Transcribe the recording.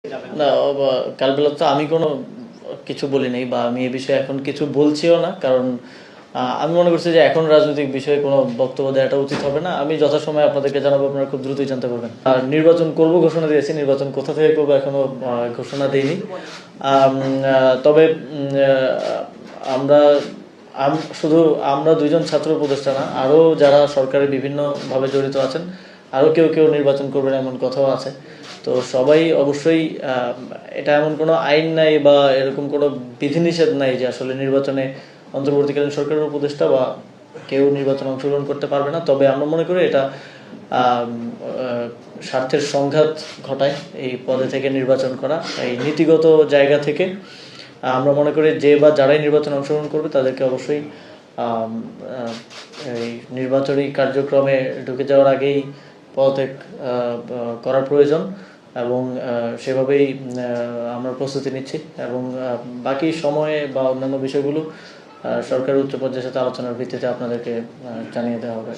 না, কালবেলা তো আমি কোনো কিছু বলি নাই বা আমি এ বিষয়ে এখন কিছু বলছিও না, কারণ আমি মনে করছি যে এখন রাজনৈতিক বিষয়ে কোনো বক্তব্য দেওয়াটা উচিত হবে না। আমি যথাসময়ে আপনাদেরকে জানাবো, আপনারা খুব দ্রুতই জানতে পারবেন। আর নির্বাচন করব ঘোষণা দিয়েছি, নির্বাচন কোথা থেকে করবো এখনো ঘোষণা দেইনি। তবে আমরা শুধু আমরা দুইজন ছাত্র উপদেষ্টা না, আরও যারা সরকারের বিভিন্নভাবে জড়িত আছেন, আরও কেউ কেউ নির্বাচন করবেন এমন কথাও আছে। তো সবাই অবশ্যই, এটা এমন কোনো আইন নাই বা এরকম কোনো বিধিনিষেধ নাই যে আসলে নির্বাচনে অন্তর্বর্তীকালীন সরকারের উপদেষ্টা বা কেউ নির্বাচনে অংশগ্রহণ করতে পারবে না। তবে আমরা মনে করি এটা স্বার্থের সংঘাত ঘটায় এই পদে থেকে নির্বাচন করা। এই নীতিগত জায়গা থেকে আমরা মনে করি যে বা যারাই নির্বাচনে অংশগ্রহণ করবে তাদেরকে অবশ্যই এই নির্বাচনী কার্যক্রমে ঢুকে যাওয়ার আগেই পদত্যাগ করার প্রয়োজন, এবং সেভাবেই আমরা প্রস্তুতি নিচ্ছি। এবং বাকি সময়ে বা অন্যান্য বিষয়গুলো সরকারের উচ্চ পর্যায়ের সাথে আলোচনার ভিত্তিতে আপনাদেরকে জানিয়ে দেওয়া হবে।